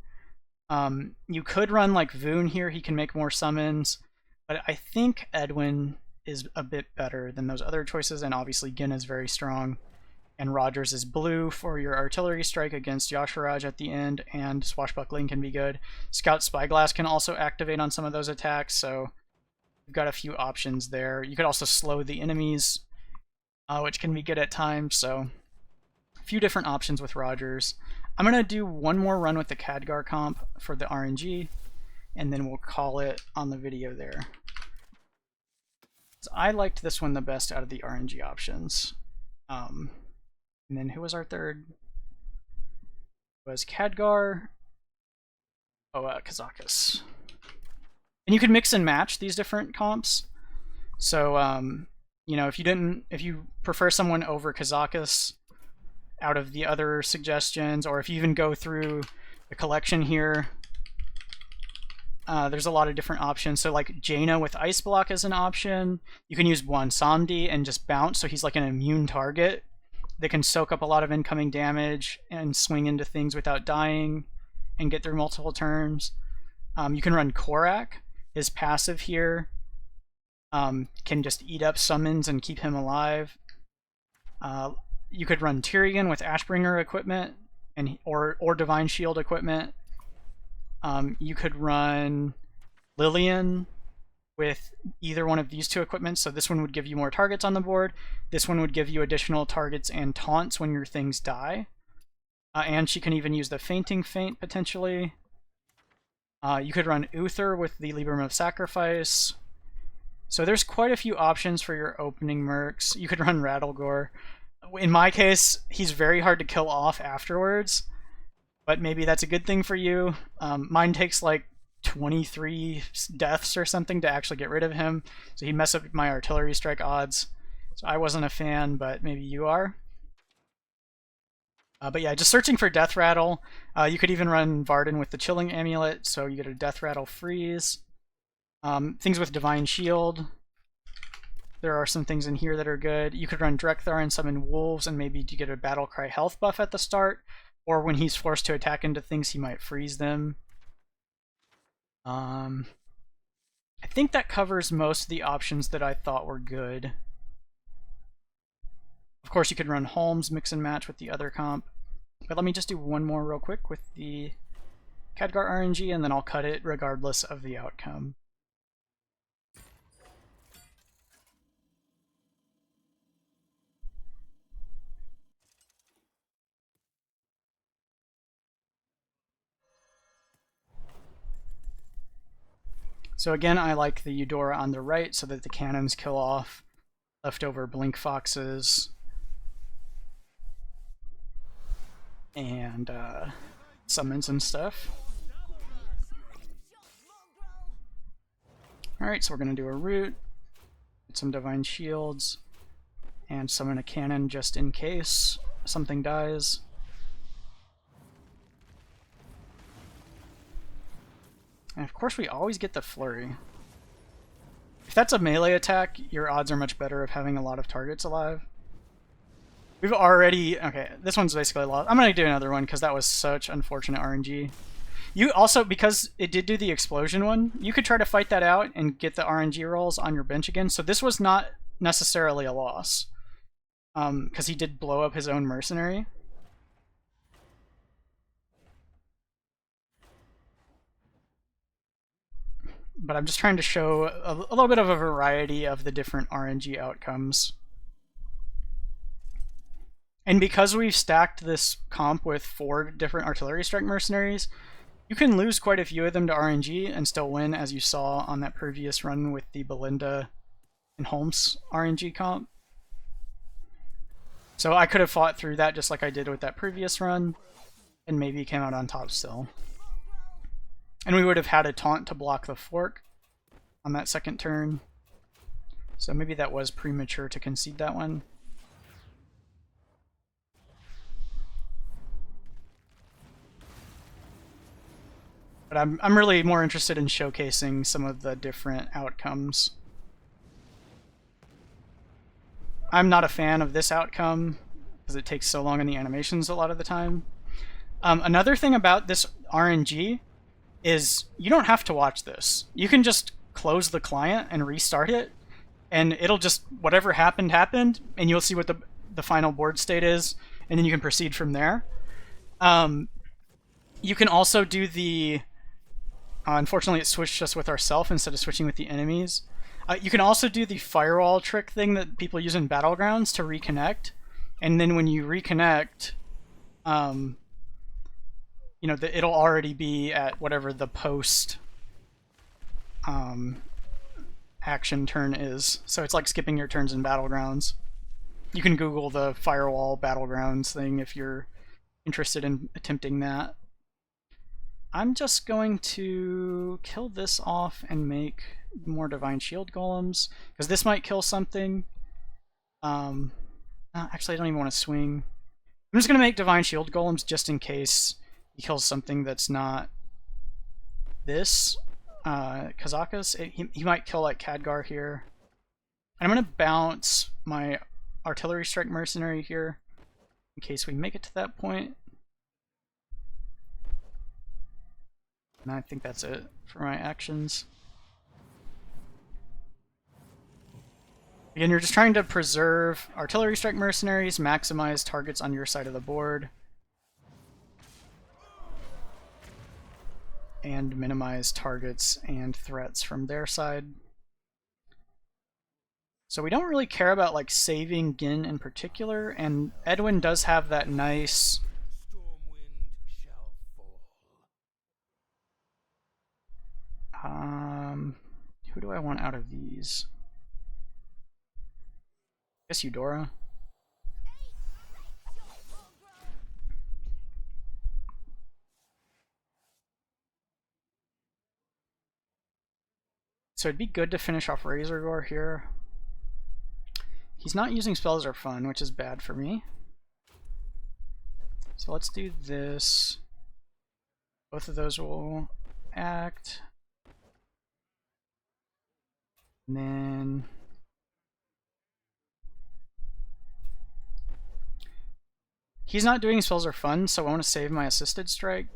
You could run like Voon here, he can make more summons, but I think Edwin is a bit better than those other choices, and obviously Genn is very strong. And Rogers is blue for your artillery strike against Yogg-Saron at the end, and Swashbuckling can be good. Scout Spyglass can also activate on some of those attacks, so you've got a few options there. You could also slow the enemies, which can be good at times, so a few different options with Rogers. I'm going to do one more run with the Khadgar comp for the RNG, and then we'll call it on the video there. So I liked this one the best out of the RNG options. And then who was our third? It was Khadgar. Kazakus. And you could mix and match these different comps. So, you know, if you prefer someone over Kazakus out of the other suggestions, or if you even go through the collection here, there's a lot of different options. So like Jaina with Ice Block is an option. You can use Bwonsamdi and just bounce, so he's like an immune target. They can soak up a lot of incoming damage and swing into things without dying and get through multiple turns. You can run Korak. His passive here can just eat up summons and keep him alive. You could run Tyrion with Ashbringer equipment or Divine Shield equipment. You could run Lillian with either one of these 2 equipments. So this one would give you more targets on the board. This one would give you additional targets and taunts when your things die. And she can even use the Fainting Feint potentially. You could run Uther with the Libram of Sacrifice. So there's quite a few options for your opening mercs. You could run Rattlegore. In my case, he's very hard to kill off afterwards, but maybe that's a good thing for you. Mine takes like 23 deaths or something to actually get rid of him, so he messed up my artillery strike odds. So I wasn't a fan, but maybe you are. But yeah, just searching for Death Rattle. You could even run Varden with the Chilling Amulet, so you get a Death Rattle freeze. Things with Divine Shield. There are some things in here that are good. You could run Drekthar and summon Wolves, and maybe you get a Battle Cry health buff at the start, or when he's forced to attack into things, he might freeze them. I think that covers most of the options that I thought were good. Of course, you could run Holmes, mix and match with the other comp. But let me just do one more real quick with the Khadgar RNG, and then I'll cut it regardless of the outcome. So again, I like the Eudora on the right so that the cannons kill off leftover blink foxes and summons and stuff. Alright, so we're going to do a root, get some divine shields, and summon a cannon just in case something dies. And of course we always get the flurry. If that's a melee attack, your odds are much better of having a lot of targets alive. We've already... Okay, this one's basically lost. I'm going to do another one because that was such unfortunate RNG. You also, because it did do the explosion one, you could try to fight that out and get the RNG rolls on your bench again. So this was not necessarily a loss. Because he did blow up his own mercenary. But I'm just trying to show a little bit of a variety of the different RNG outcomes. And because we've stacked this comp with 4 different artillery strike mercenaries, you can lose quite a few of them to RNG and still win, as you saw on that previous run with the Balinda and Holmes RNG comp. So I could have fought through that just like I did with that previous run, and maybe came out on top still. And we would have had a taunt to block the fork on that second turn. So maybe that was premature to concede that one. But I'm really more interested in showcasing some of the different outcomes. I'm not a fan of this outcome because it takes so long in the animations a lot of the time. Another thing about this RNG is you don't have to watch this. You can just close the client and restart it, and it'll just, whatever happened, happened, and you'll see what the final board state is, and then you can proceed from there. You can also do the... unfortunately, it switched us with ourselves instead of switching with the enemies. You can also do the firewall trick thing that people use in Battlegrounds to reconnect, and then when you reconnect, you know, it'll already be at whatever the post action turn is. So it's like skipping your turns in Battlegrounds. You can Google the firewall Battlegrounds thing if you're interested in attempting that. I'm just going to kill this off and make more Divine Shield Golems, because this might kill something. Actually, I don't even want to swing. I'm just going to make Divine Shield Golems just in case he kills something that's not this. Kazakus. He might kill like Khadgar here. And I'm going to bounce my Artillery Strike Mercenary here in case we make it to that point. And I think that's it for my actions. Again, you're just trying to preserve Artillery Strike Mercenaries, maximize targets on your side of the board, and minimize targets and threats from their side. So we don't really care about like saving Genn in particular, and Edwin does have that nice... who do I want out of these? I guess Eudora. So it'd be good to finish off Razorgore here. He's not using spells or fun, which is bad for me. So let's do this. Both of those will act. And then he's not doing spells or fun, so I want to save my assisted strike.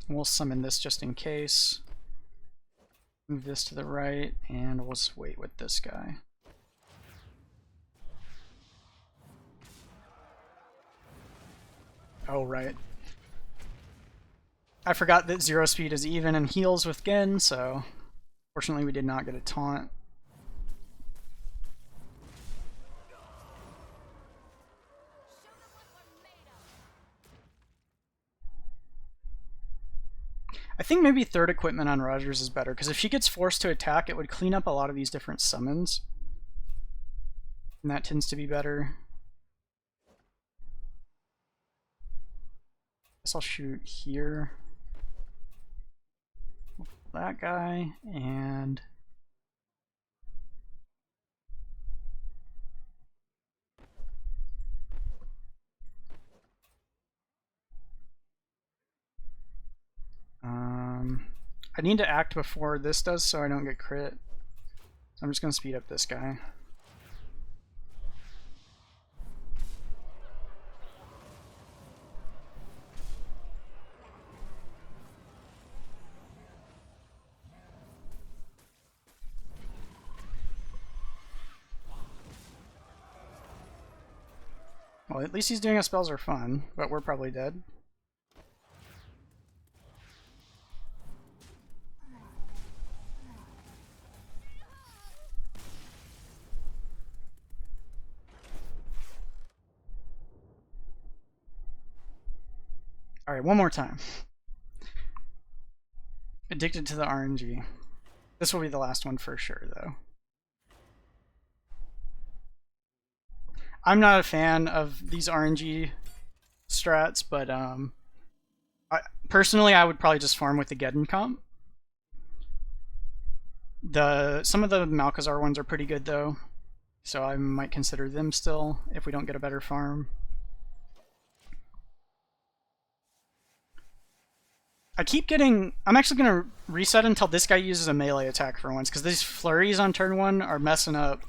We'll summon this just in case. Move this to the right, and we'll just wait with this guy. Oh, right. I forgot that 0 speed is even and heals with Genn, so fortunately we did not get a taunt. I think maybe third equipment on Rogers is better, because if she gets forced to attack, it would clean up a lot of these different summons. And that tends to be better. Guess I'll shoot here. That guy, and... I need to act before this does so I don't get crit. So I'm just going to speed up this guy. Well, at least he's doing his spells are fun, but we're probably dead. Alright, one more time. Addicted to the RNG. This will be the last one for sure, though. I'm not a fan of these RNG strats, but personally I would probably just farm with the Geddon comp. Some of the Malchezaar ones are pretty good though, so I might consider them still if we don't get a better farm. I'm actually going to reset until this guy uses a melee attack for once, because these flurries on turn 1 are messing up.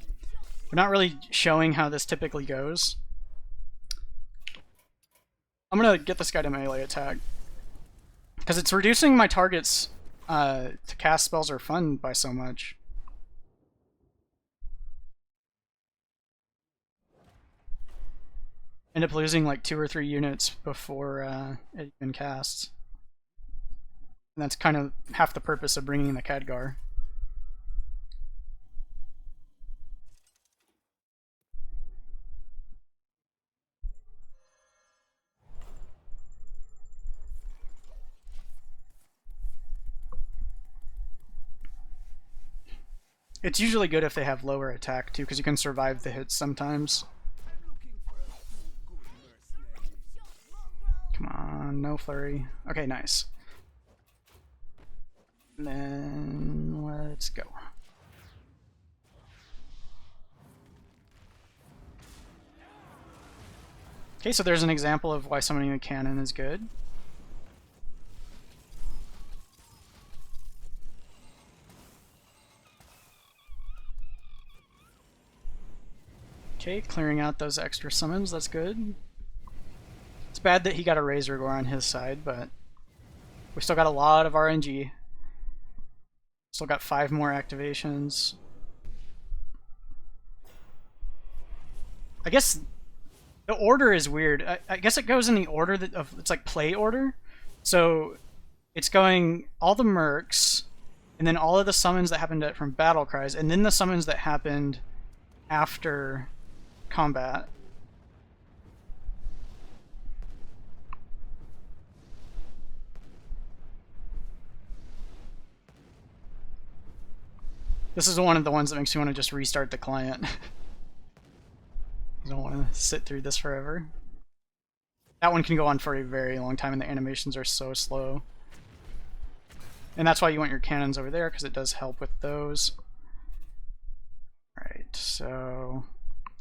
We're not really showing how this typically goes. I'm going to get this guy to melee attack, because it's reducing my targets to cast spells are fun by so much. End up losing like 2 or 3 units before it even casts. And that's kind of half the purpose of bringing the Khadgar. It's usually good if they have lower attack too, because you can survive the hits sometimes. Come on, no flurry. Okay, nice. And then let's go. Okay, so there's an example of why summoning a cannon is good. Okay, clearing out those extra summons, that's good. It's bad that he got a Razor Gore on his side, but we still got a lot of RNG. Still got 5 more activations. I guess the order is weird. I guess it goes in the order it's like play order. So it's going all the mercs, and then all of the summons that happened from battle cries, and then the summons that happened after combat. This is one of the ones that makes me want to just restart the client. I don't want to sit through this forever. That one can go on for a very long time, and the animations are so slow. And that's why you want your cannons over there, because it does help with those. Alright, so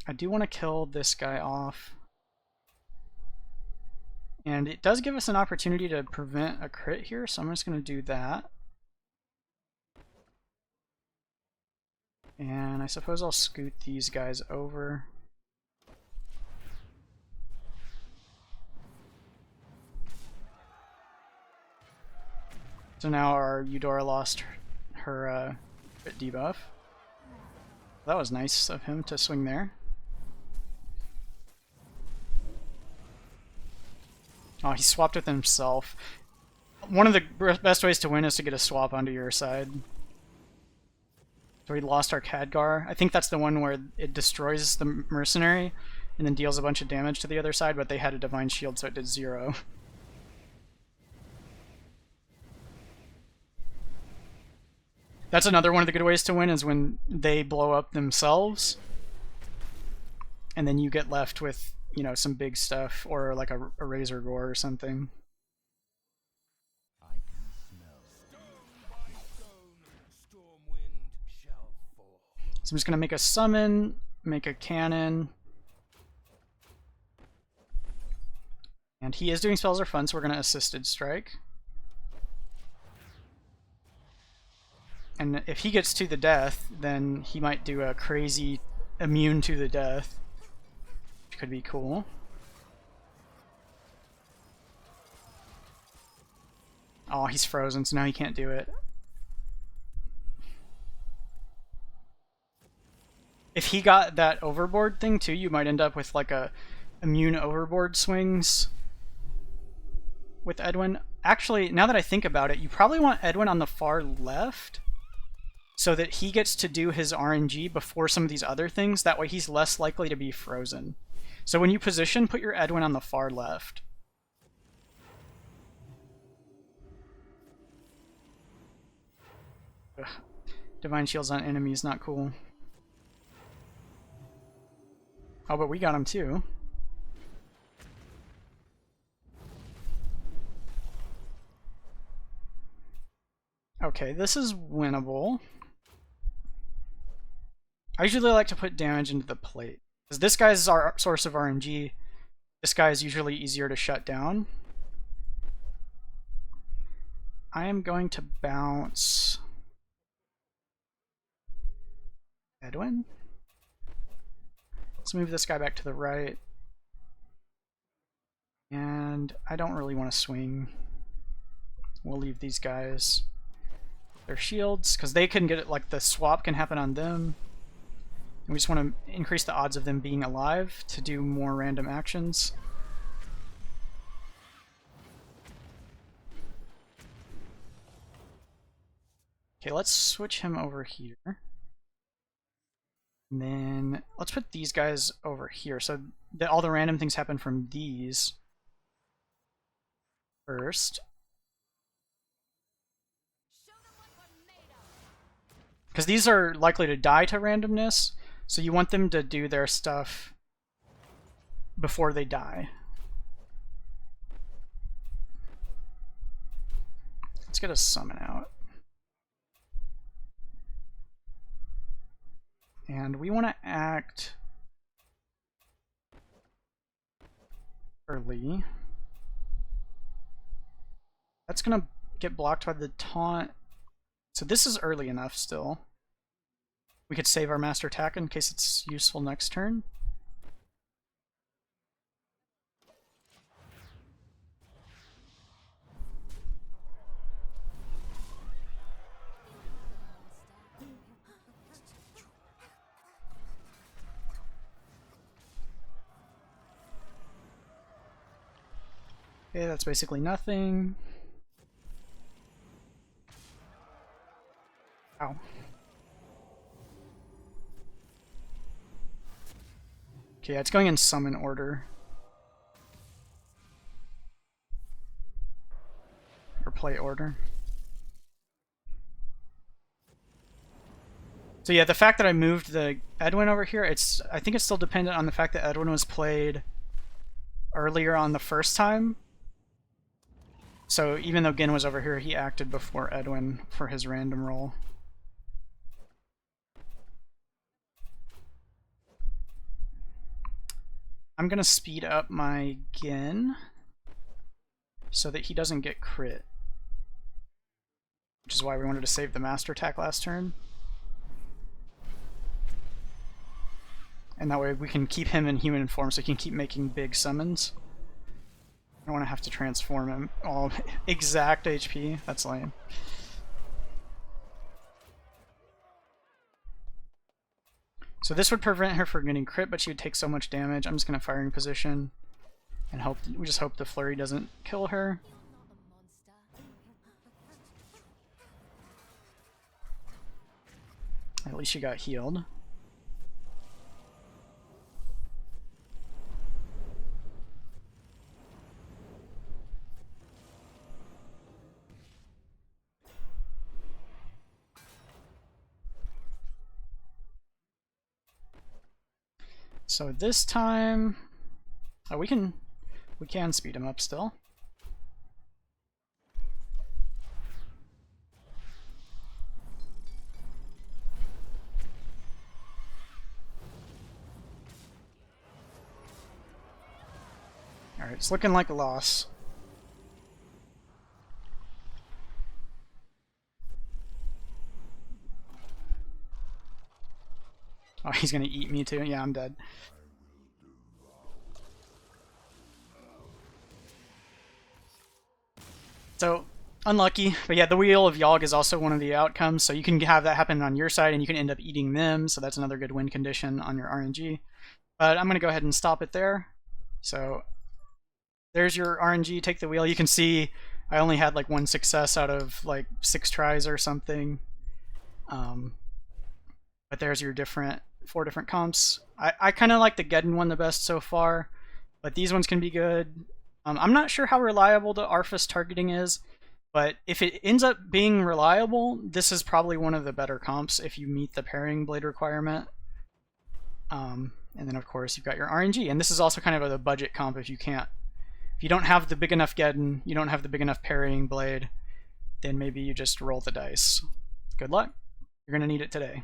I do want to kill this guy off. And it does give us an opportunity to prevent a crit here, so I'm just going to do that. And I suppose I'll scoot these guys over. So now our Eudora lost her crit debuff. That was nice of him to swing there. Oh, he swapped with himself. One of the best ways to win is to get a swap onto your side. So we lost our Khadgar. I think that's the one where it destroys the mercenary and then deals a bunch of damage to the other side, but they had a divine shield, so it did 0. That's another one of the good ways to win, is when they blow up themselves. And then you get left with, you know, some big stuff, or like a razor gore or something. So I'm just going to make a summon, make a cannon. And he is doing spells are fun, so we're going to assisted strike. And if he gets to the death, then he might do a crazy immune to the death, which could be cool. Oh, he's frozen, so now he can't do it. If he got that overboard thing too, you might end up with like a immune overboard swings with Edwin. Actually, now that I think about it, you probably want Edwin on the far left so that he gets to do his RNG before some of these other things. That way he's less likely to be frozen. So when you position, put your Edwin on the far left. Ugh. Divine shields on enemies, not cool. Oh, but we got him too. Okay, this is winnable. I usually like to put damage into the plate, because this guy's our source of RNG. This guy is usually easier to shut down. I am going to bounce Edwin. Let's move this guy back to the right. And I don't really want to swing. We'll leave these guys their shields, because they can get it, like the swap can happen on them. And we just want to increase the odds of them being alive to do more random actions. Okay, let's switch him over here. And then let's put these guys over here so that all the random things happen from these first. Because these are likely to die to randomness, so you want them to do their stuff before they die. Let's get a summon out. And we want to act early. That's going to get blocked by the taunt. So this is early enough still. We could save our master attack in case it's useful next turn. Okay, that's basically nothing. Ow. Okay, yeah, it's going in summon order. Or play order. So yeah, the fact that I moved the Edwin over here, I think it's still dependent on the fact that Edwin was played earlier on the first time. So even though Genn was over here, he acted before Edwin for his random roll. I'm going to speed up my Genn so that he doesn't get crit. Which is why we wanted to save the master attack last turn. And that way we can keep him in human form so he can keep making big summons. I don't want to have to transform him. Oh, exact HP. That's lame. So this would prevent her from getting crit, but she would take so much damage. I'm just going to firing position and hope. We just hope the flurry doesn't kill her. At least she got healed. So this time, oh, we can speed him up still. Alright, it's looking like a loss. Oh, he's gonna eat me too? Yeah, I'm dead. So, unlucky. But yeah, the Wheel of Yogg is also one of the outcomes, so you can have that happen on your side and you can end up eating them, so that's another good win condition on your RNG. But I'm gonna go ahead and stop it there. So, there's your RNG, take the wheel. You can see I only had like 1 success out of like 6 tries or something. But there's your 4 different comps. I kind of like the Geddon one the best so far, but these ones can be good. I'm not sure how reliable the Arfus targeting is, but if it ends up being reliable, this is probably one of the better comps if you meet the Parrying Blade requirement. And then of course you've got your RNG, and this is also kind of a budget comp if you don't have the big enough Geddon, you don't have the big enough Parrying Blade, then maybe you just roll the dice. Good luck. You're going to need it today.